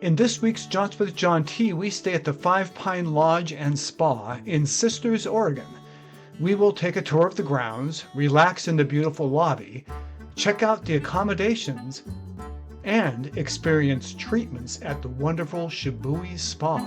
In this week's Jaunts with John T, we stay at the Five Pine Lodge and Spa in Sisters, Oregon. We will take a tour of the grounds, relax in the beautiful lobby, check out the accommodations, and experience treatments at the wonderful Shibui Spa.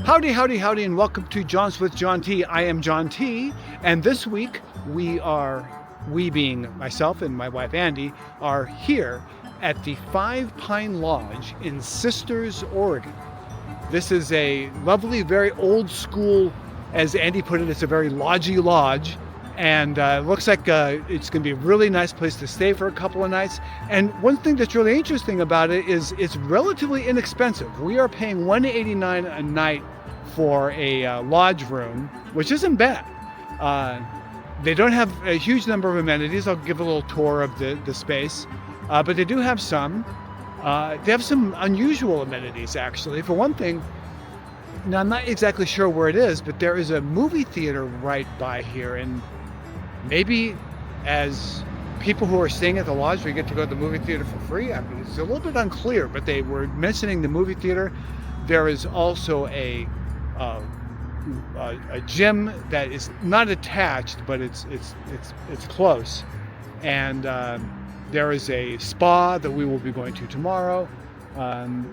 Howdy, howdy, howdy, and welcome to Jaunts with John T. I am John T, and this week we being myself and my wife Andy, are here at the Five Pine Lodge in Sisters, Oregon. This is a lovely, very old school, as Andy put it, it's a very lodgy lodge, and it looks like it's going to be a really nice place to stay for a couple of nights. And one thing that's really interesting about it is it's relatively inexpensive. We are paying $189 a night for a lodge room, which isn't bad. They don't have a huge number of amenities. I'll give a little tour of the space, but they do have some. They have some unusual amenities, actually. For one thing, now I'm not exactly sure where it is, but there is a movie theater right by here, and maybe as people who are staying at the lodge, we get to go to the movie theater for free. I mean, it's a little bit unclear, but they were mentioning the movie theater. There is also a gym that is not attached, but it's close, and there is a spa that we will be going to tomorrow.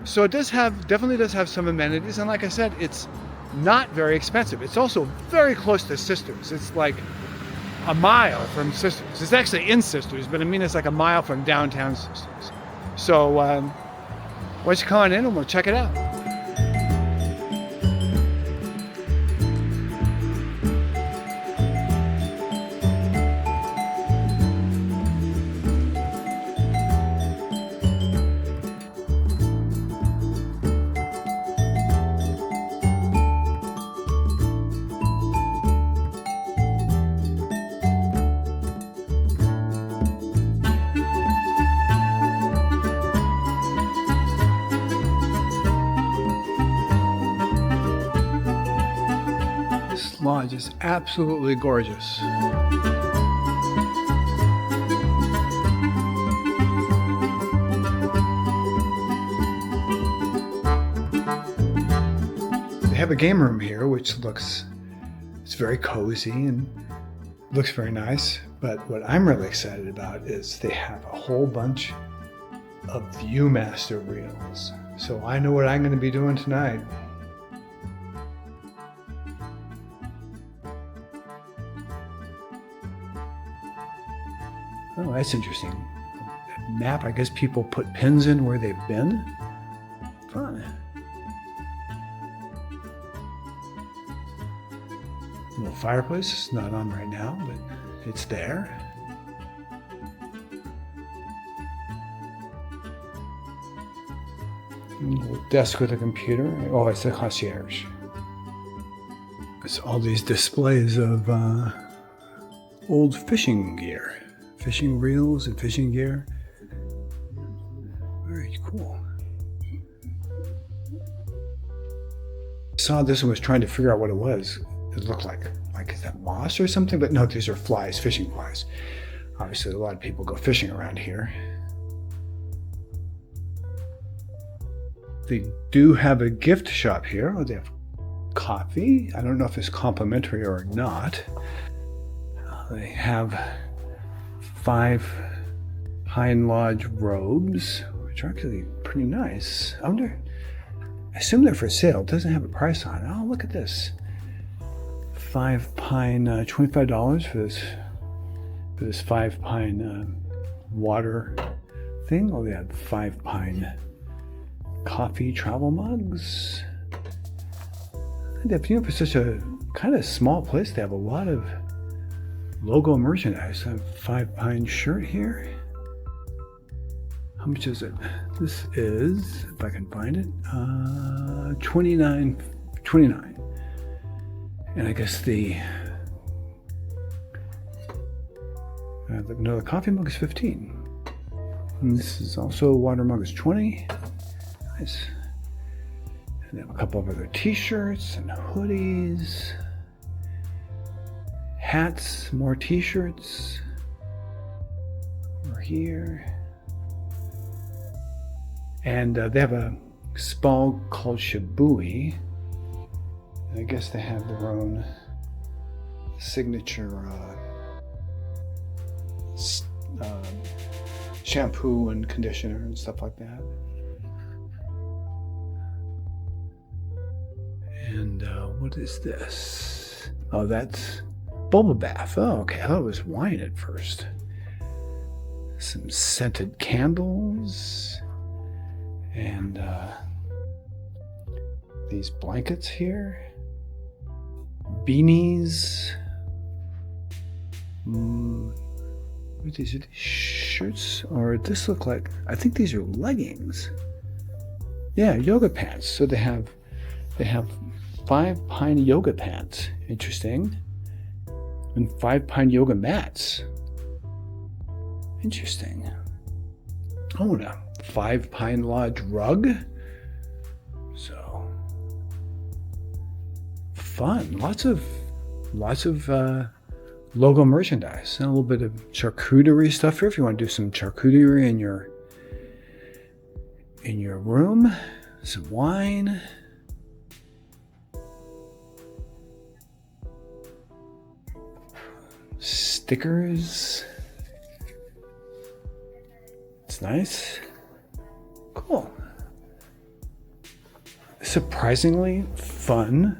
So it definitely does have some amenities, and like I said, it's not very expensive. It's also very close to Sisters. It's like a mile from Sisters. It's actually in Sisters, but I mean it's like a mile from downtown Sisters. So why don't you come on in and we'll check it out. This lodge is absolutely gorgeous. They have a game room here, which it's very cozy and looks very nice. But what I'm really excited about is they have a whole bunch of Viewmaster reels. So I know what I'm going to be doing tonight. Oh, that's interesting. Map, I guess people put pins in where they've been. Fun. A little fireplace. It's not on right now, but it's there. A little desk with a computer. Oh, it's the concierge. It's all these displays of old fishing gear. Fishing reels and fishing gear. Very cool. I saw this and was trying to figure out what it was. It looked like is that moss or something? But no, these are flies, fishing flies. Obviously, a lot of people go fishing around here. They do have a gift shop here. Oh, they have coffee. I don't know if it's complimentary or not. They have Five Pine Lodge robes, which are actually pretty nice. I assume they're for sale. It doesn't have a price on it. Oh, look at this. Five Pine, $25 for this Five Pine water thing. Oh, they had 5 pine coffee travel mugs. For such a kind of small place, they have a lot of logo merchandise. I have a 5 pine shirt here. How much is it? This is, if I can find it, $29. And I guess the coffee mug is $15. And this is also a water mug is $20. Nice. And then a couple of other t-shirts and hoodies. Hats, more t-shirts. Over here. And they have a spa called Shibui. And I guess they have their own signature shampoo and conditioner and stuff like that. And what is this? Oh, that's bubble bath. Oh, okay. I thought it was wine at first. Some scented candles. And these blankets here. Beanies. What are these? Are these shirts? Or this look like, I think these are leggings. Yeah, yoga pants. So they have 5 pine yoga pants. Interesting. And 5 pine yoga mats. Interesting. Oh, and a 5 pine lodge rug. So fun. Lots of logo merchandise and a little bit of charcuterie stuff here if you want to do some charcuterie in your room. Some wine. Stickers. It's nice. Cool. Surprisingly fun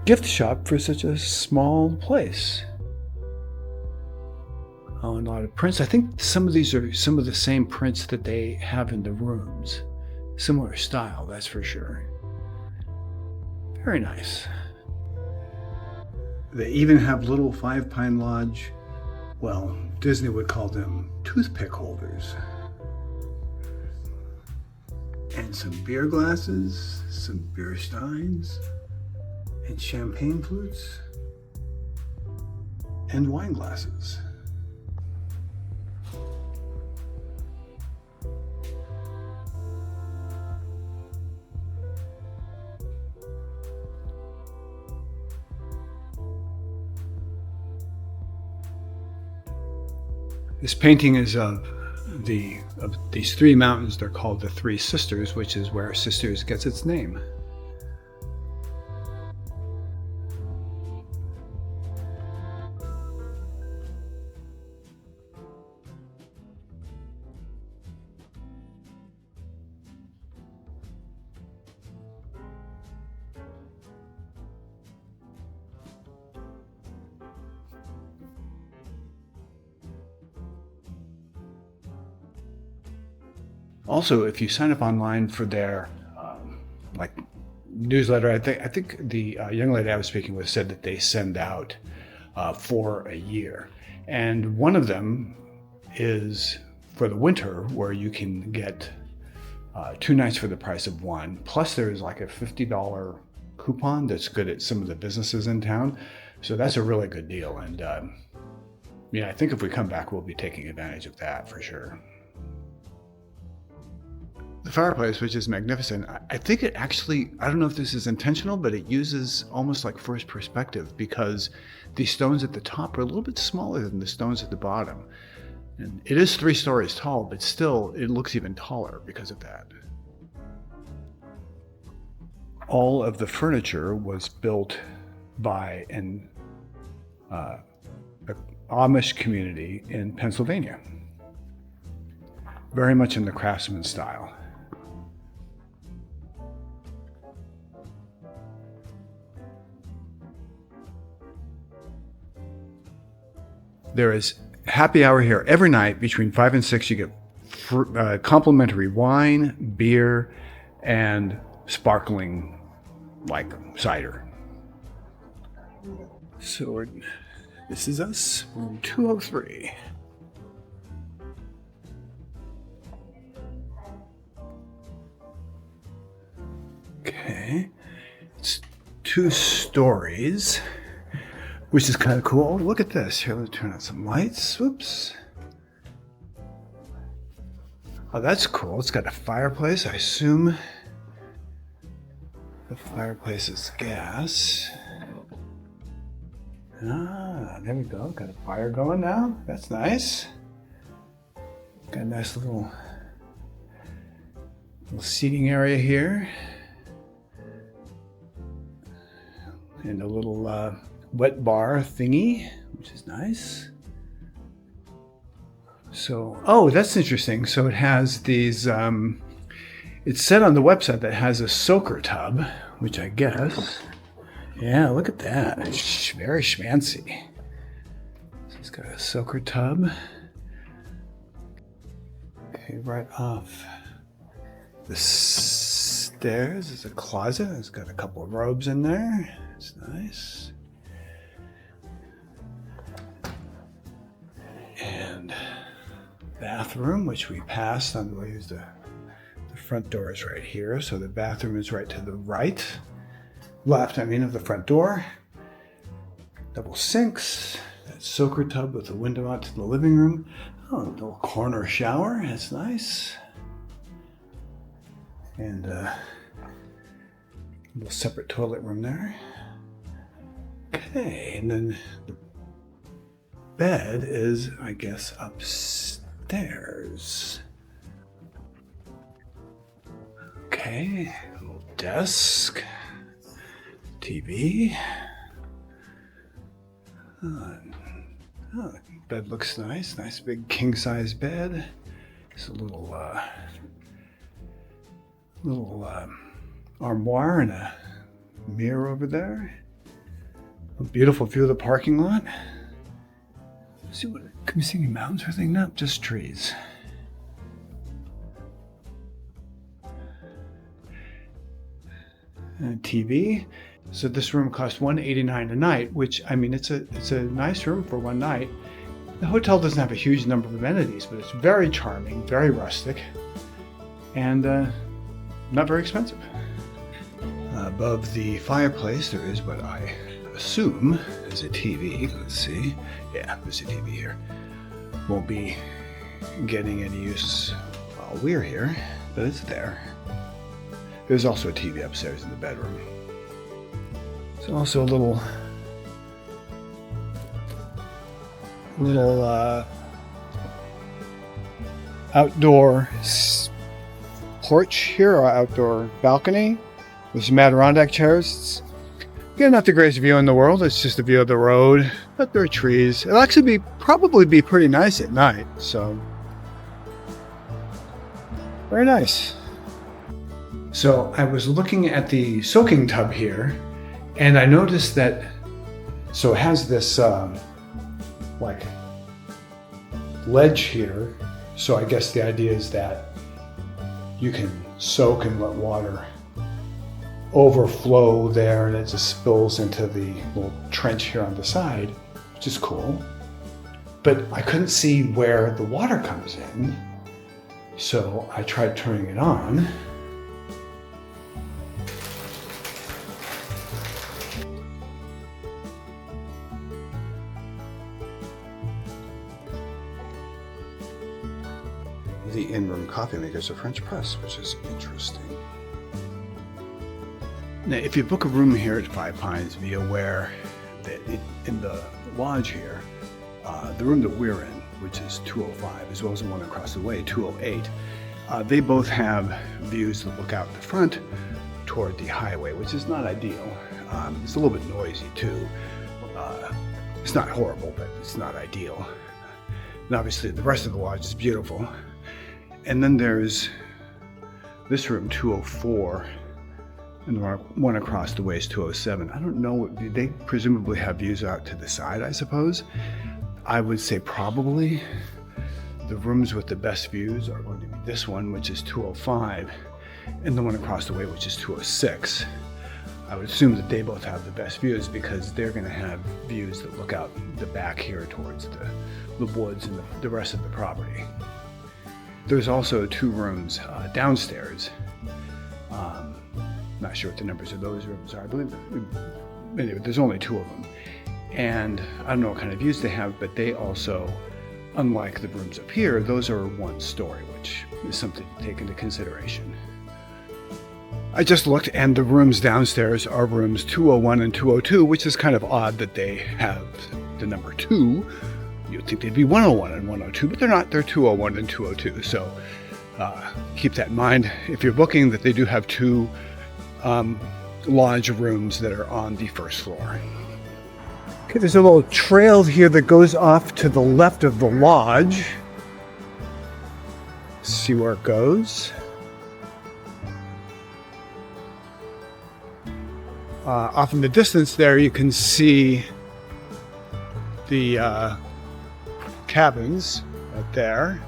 gift shop for such a small place. Oh, and a lot of prints. I think some of these are some of the same prints that they have in the rooms. Similar style, that's for sure. Very nice. They even have little 5 Pine Lodge, well, Disney would call them toothpick holders. And some beer glasses, some beer steins, and champagne flutes, and wine glasses. This painting is of these 3 mountains. They're called the Three Sisters, which is where Sisters gets its name. Also, if you sign up online for their newsletter, I think the young lady I was speaking with said that they send out 4 a year, and one of them is for the winter, where you can get 2 nights for the price of 1. Plus, there's like a $50 coupon that's good at some of the businesses in town, so that's a really good deal. And I think if we come back, we'll be taking advantage of that for sure. The fireplace, which is magnificent, I think it actually, I don't know if this is intentional, but it uses almost like first perspective, because the stones at the top are a little bit smaller than the stones at the bottom. And it is 3 stories tall, but still it looks even taller because of that. All of the furniture was built by an Amish community in Pennsylvania. Very much in the craftsman style. There is happy hour here every night between 5 and 6. You get complimentary wine, beer, and sparkling like cider. So this is us, room 203. Okay, it's 2 stories, which is kind of cool. Look at this. Here, let's turn on some lights. Whoops. Oh, that's cool. It's got a fireplace. I assume the fireplace is gas. Ah, there we go. Got a fire going now. That's nice. Got a nice little seating area here. And a little wet bar thingy, which is nice. So, oh, that's interesting. So it has these, it said on the website that it has a soaker tub, which I guess, yeah, look at that. It's very schmancy. So it's got a soaker tub. Okay, right off the stairs is a closet. It's got a couple of robes in there. It's nice. And bathroom, which we passed on the way. The front door is right here, so the bathroom is right to the left, of the front door. Double sinks, that soaker tub with a window out to the living room. Oh, a little corner shower, that's nice. And a little separate toilet room there. Okay, and then the bed is, I guess, upstairs. Okay, a little desk, TV. Bed looks nice. Nice big king-size bed. It's a little armoire and a mirror over there. A beautiful view of the parking lot. Let's see, can we see any mountains or anything? No, just trees. And TV. So this room costs $189 a night, which, it's a nice room for one night. The hotel doesn't have a huge number of amenities, but it's very charming, very rustic, and not very expensive. Above the fireplace, there is what I assume is a TV. Let's see. Yeah, there's a TV here. Won't be getting any use while we're here, but it's there. There's also a TV upstairs in the bedroom. There's also a little outdoor porch here, or outdoor balcony with some Adirondack chairs. Again, not the greatest view in the world. It's just a view of the road, but there are trees. It'll actually probably be pretty nice at night. So very nice. So I was looking at the soaking tub here, and I noticed that, so it has this like ledge here. So I guess the idea is that you can soak and let water overflow there, and it just spills into the little trench here on the side, which is cool. But I couldn't see where the water comes in, so I tried turning it on. The in-room coffee maker's a French press, which is interesting. Now, if you book a room here at Five Pines, be aware that in the lodge here, the room that we're in, which is 205, as well as the one across the way, 208, they both have views that look out the front toward the highway, which is not ideal. It's a little bit noisy too. It's not horrible, but it's not ideal. And obviously the rest of the lodge is beautiful. And then there's this room, 204, and the one across the way is 207. I don't know, they presumably have views out to the side, I suppose. I would say probably the rooms with the best views are going to be this one, which is 205, and the one across the way, which is 206. I would assume that they both have the best views because they're going to have views that look out the back here towards the woods and the rest of the property. There's also 2 rooms downstairs. Not sure what the numbers of those rooms are. I believe anyway, there's only 2 of them. And I don't know what kind of views they have, but they also, unlike the rooms up here, those are 1 story, which is something to take into consideration. I just looked, and the rooms downstairs are rooms 201 and 202, which is kind of odd that they have the number 2. You'd think they'd be 101 and 102, but they're not. They're 201 and 202. So keep that in mind if you're booking, that they do have 2 lodge rooms that are on the first floor. Okay, there's a little trail here that goes off to the left of the lodge. See where it goes. Off in the distance there, you can see the cabins right there.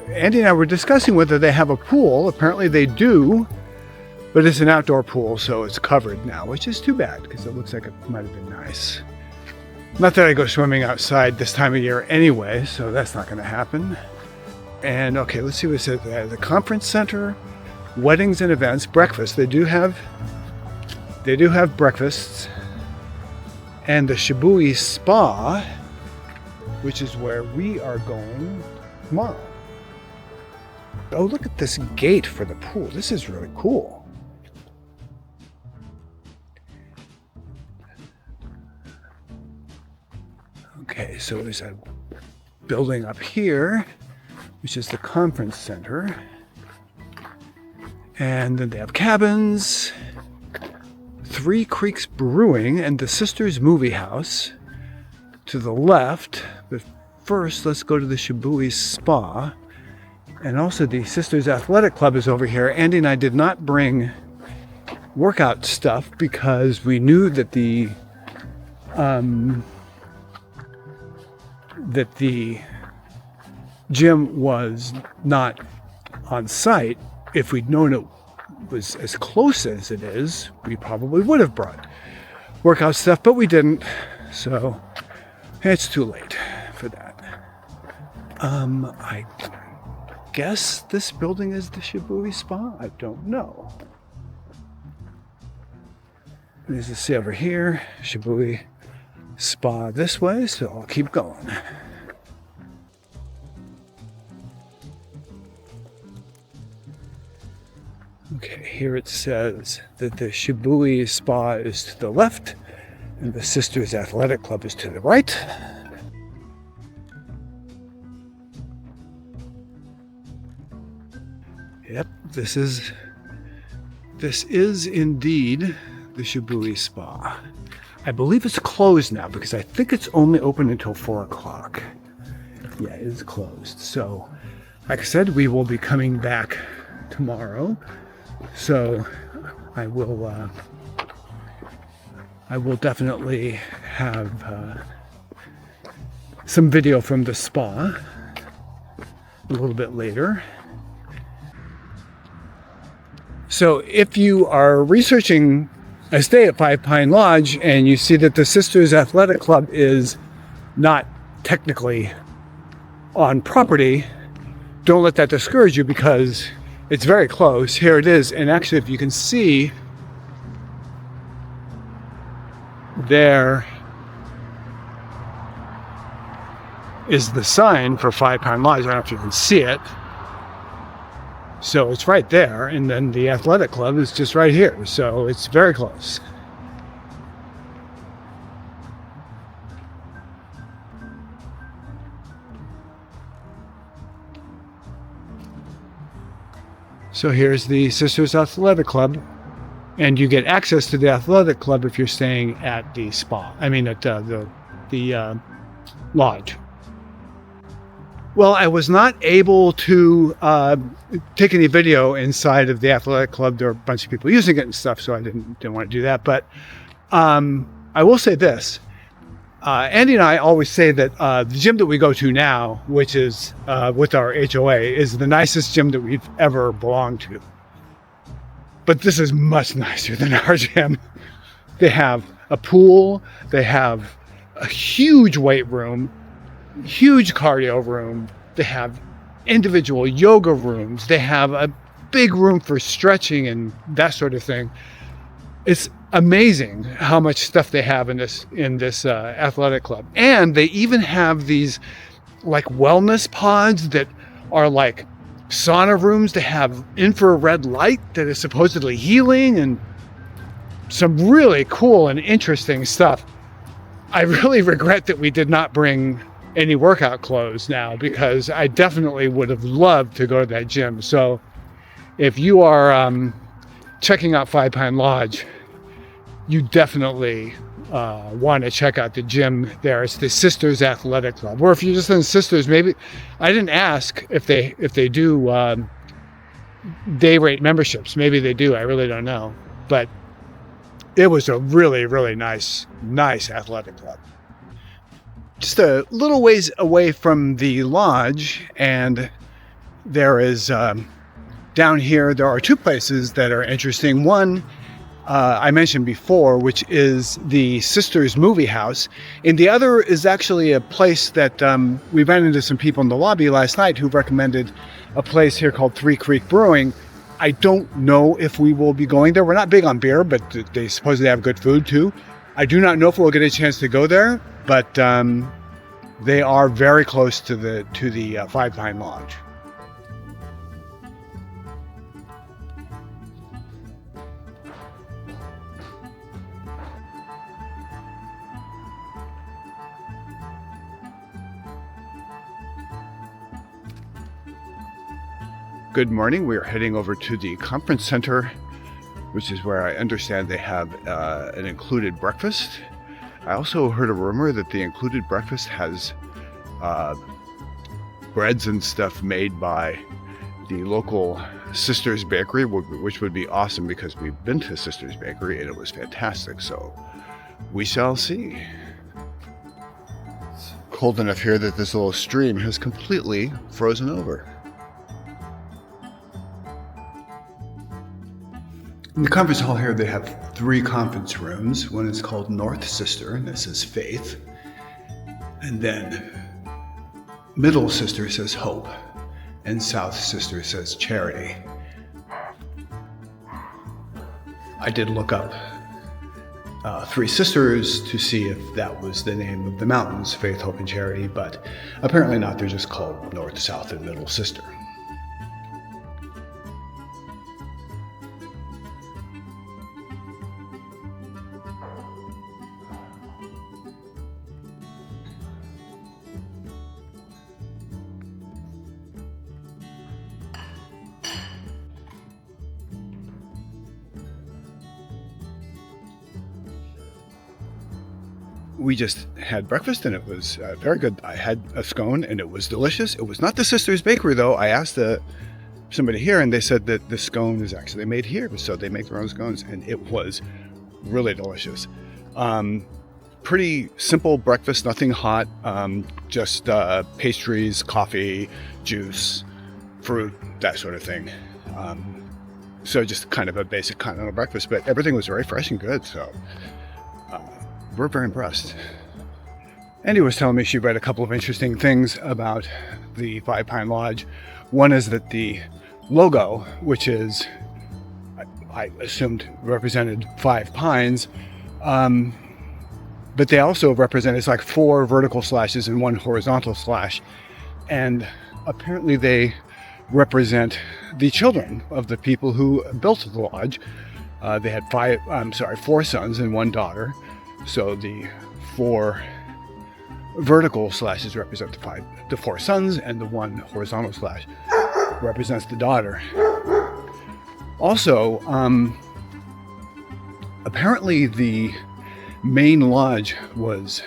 Andy and I were discussing whether they have a pool. Apparently they do, but it's an outdoor pool, so it's covered now, which is too bad because it looks like it might have been nice. Not that I go swimming outside this time of year anyway, so that's not going to happen. And okay, let's see what it says. The conference center, weddings and events, breakfast. They do have breakfasts. And the Shibui Spa, which is where we are going tomorrow. Oh, look at this gate for the pool. This is really cool. Okay, so there's a building up here, which is the conference center. And then they have cabins, 3 Creeks Brewing, and the Sisters Movie House to the left. But first, let's go to the Shibui Spa. And also the Sisters Athletic Club is over here. Andy and I did not bring workout stuff because we knew that the gym was not on site. If we'd known it was as close as it is, we probably would have brought workout stuff, but we didn't, so it's too late for that. I guess this building is the Shibui Spa. I don't know. There's a see over here, Shibui Spa this way, so I'll keep going. Okay, here it says that the Shibui Spa is to the left and the Sisters Athletic Club is to the right. Yep, this is indeed the Shibui Spa. I believe it's closed now because I think it's only open until 4 o'clock. Yeah, it is closed. So, like I said, we will be coming back tomorrow. So I will definitely have some video from the spa a little bit later. So if you are researching a stay at Five Pine Lodge and you see that the Sisters Athletic Club is not technically on property, don't let that discourage you because it's very close. Here it is. And actually, if you can see, there is the sign for Five Pine Lodge. I don't know if you can see it. So it's right there. And then the athletic club is just right here. So it's very close. So here's the Sisters Athletic Club, and you get access to the athletic club if you're staying at the spa. I mean, at the lodge. Well, I was not able to take any video inside of the athletic club. There were a bunch of people using it and stuff, so I didn't want to do that. But I will say this: Andy and I always say that the gym that we go to now, which is with our HOA, is the nicest gym that we've ever belonged to. But this is much nicer than our gym. They have a pool, they have a huge weight room, huge cardio room, they have individual yoga rooms, they have a big room for stretching and that sort of thing. It's amazing how much stuff they have in this athletic club. And they even have these like wellness pods that are like sauna rooms. They have infrared light that is supposedly healing and some really cool and interesting stuff. I really regret that we did not bring any workout clothes now, because I definitely would have loved to go to that gym. So if you are checking out Five Pine Lodge, you definitely want to check out the gym there. It's the Sisters Athletic Club. Or if you're just in Sisters, maybe, I didn't ask if they do day rate memberships. Maybe they do. I really don't know. But it was a really, really nice athletic club. Just a little ways away from the lodge, and there is down here, there are two places that are interesting. One, I mentioned before, which is the Sisters Movie House. And the other is actually a place that we ran into some people in the lobby last night who recommended a place here called Three Creek Brewing. I don't know if we will be going there. We're not big on beer, but they supposedly have good food too. I do not know if we'll get a chance to go there, but they are very close to the Five Pine Lodge. Good morning. We are heading over to the conference center, which is where I understand they have an included breakfast. I also heard a rumor that the included breakfast has breads and stuff made by the local Sisters Bakery, which would be awesome because we've been to Sisters Bakery and it was fantastic. So we shall see. It's cold enough here that this little stream has completely frozen over. In the conference hall here, they have three conference rooms. One is called North Sister, and this is Faith. And then Middle Sister says Hope, and South Sister says Charity. I did look up Three Sisters to see if that was the name of the mountains, Faith, Hope, and Charity, but apparently not. They're just called North, South, and Middle Sister. We just had breakfast and it was very good. I had a scone and it was delicious. It was not the Sisters Bakery though. I asked somebody here and they said that the scone is actually made here. So they make their own scones and it was really delicious. Pretty simple breakfast, nothing hot, just pastries, coffee, juice, fruit, that sort of thing. So just kind of a basic continental breakfast, but everything was very fresh and good. So we're very impressed. Andy was telling me she read a couple of interesting things about the Five Pine Lodge. One is that the logo, which is, I assumed represented 5 pines, but they also represent, it's like 4 vertical slashes and 1 horizontal slash. And apparently they represent the children of the people who built the lodge. They had 4 sons and 1 daughter. So the 4 vertical slashes represent the 4 sons, and the 1 horizontal slash represents the daughter. Also, apparently the main lodge was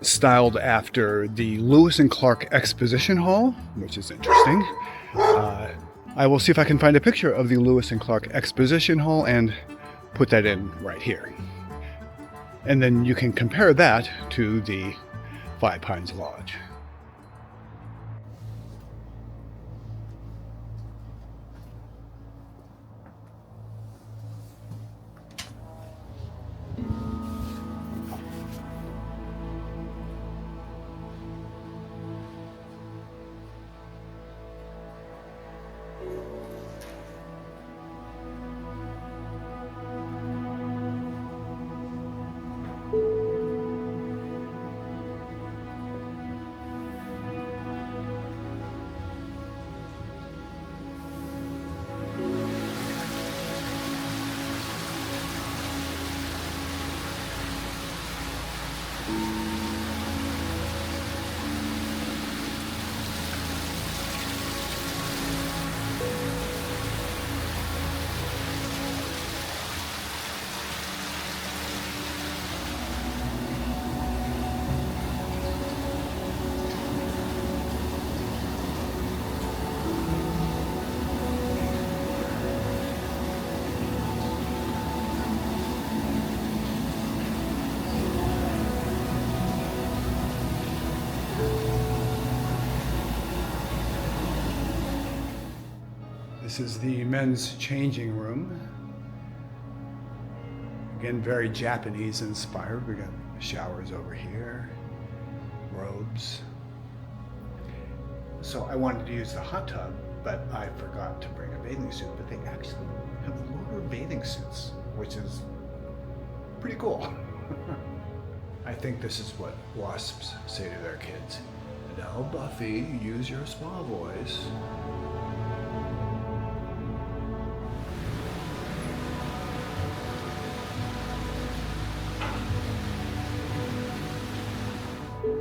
styled after the Lewis and Clark Exposition Hall, which is interesting. I will see if I can find a picture of the Lewis and Clark Exposition Hall and put that in right here. And then you can compare that to the Five Pines Lodge. This is the men's changing room. Again, very Japanese inspired. We got showers over here, robes. So I wanted to use the hot tub, but I forgot to bring a bathing suit. But they actually have lower bathing suits, which is pretty cool. I think this is what wasps say to their kids. Now, Buffy, use your spa voice.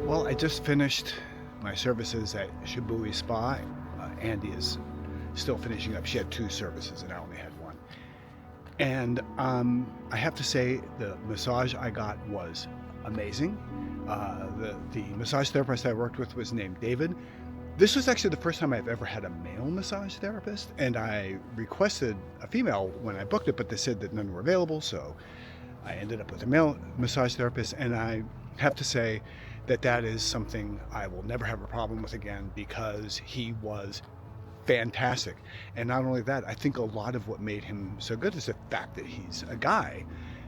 Well, I just finished my services at Shibui Spa. Andy is still finishing up. She had 2 services and I only had 1. And I have to say the massage I got was amazing. The massage therapist I worked with was named David. This was actually the first time I've ever had a male massage therapist, and I requested a female when I booked it, but they said that none were available, so I ended up with a male massage therapist, and I have to say that is something I will never have a problem with again, because he was fantastic. And not only that, I think a lot of what made him so good is the fact that he's a guy,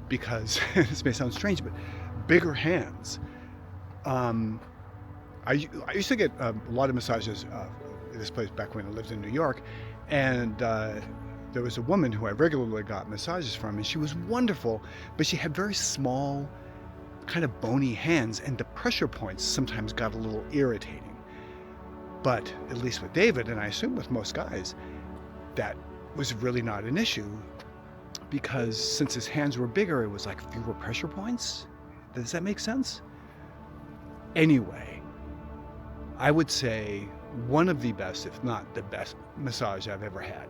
because this may sound strange, but bigger hands. I used to get a lot of massages at this place back when I lived in New York, and there was a woman who I regularly got massages from, and she was wonderful, but she had very small, kind of bony hands, and the pressure points sometimes got a little irritating. But at least with David, and I assume with most guys, that was really not an issue, because since his hands were bigger, it was like fewer pressure points. Does that make sense? Anyway, I would say one of the best, if not the best, massage I've ever had.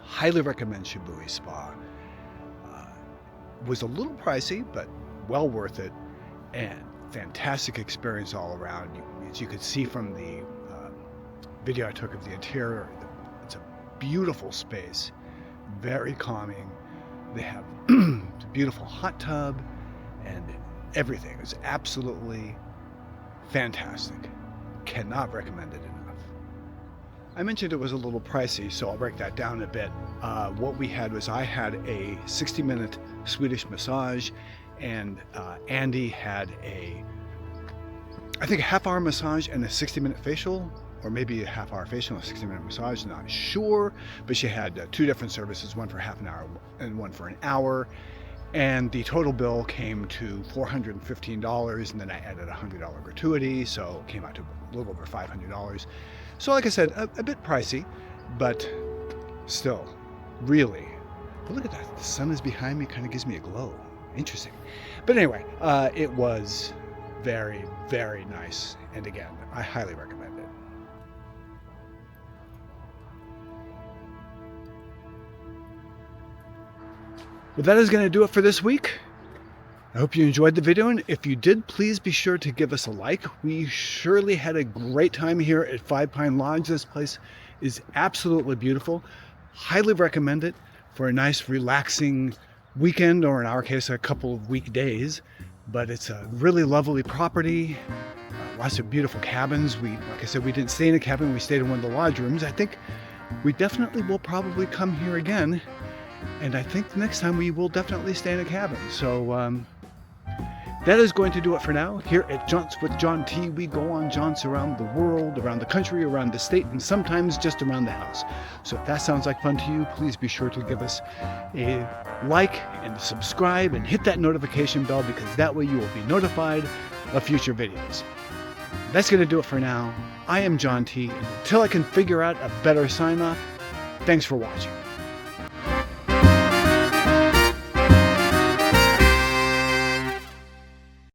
Highly recommend Shibui Spa. Was a little pricey, but well worth it, and fantastic experience all around. As you could see from the video I took of the interior, it's a beautiful space, very calming. They have a beautiful hot tub and everything. It's absolutely fantastic. Cannot recommend it enough. I mentioned it was a little pricey, so I'll break that down a bit. What we had was I had a 60-minute Swedish massage, and Andy had I think a half-hour massage and a 60-minute facial, or maybe a half-hour facial and a 60-minute massage, not sure. But she had 2 different services, one for half an hour and one for an hour. And the total bill came to $415, and then I added a $100 gratuity, so it came out to a little over $500. So like I said, a bit pricey, but still, really. But look at that, the sun is behind me, kind of gives me a glow. Interesting. But anyway, it was very, very nice. And again, I highly recommend it. Well, that is going to do it for this week. I hope you enjoyed the video, and if you did, please be sure to give us a like. We surely had a great time here at Five Pine Lodge. This place is absolutely beautiful. Highly recommend it for a nice, relaxing weekend, or in our case, a couple of weekdays. But it's a really lovely property. Lots of beautiful cabins. Like I said, we didn't stay in a cabin. We stayed in one of the lodge rooms. I think we definitely will probably come here again. And I think the next time we will definitely stay in a cabin. So that is going to do it for now. Here at Jaunts with John T, we go on jaunts around the world, around the country, around the state, and sometimes just around the house. So if that sounds like fun to you, please be sure to give us a like and subscribe and hit that notification bell, because that way you will be notified of future videos. That's going to do it for now. I am John T, and until I can figure out a better sign-off, thanks for watching.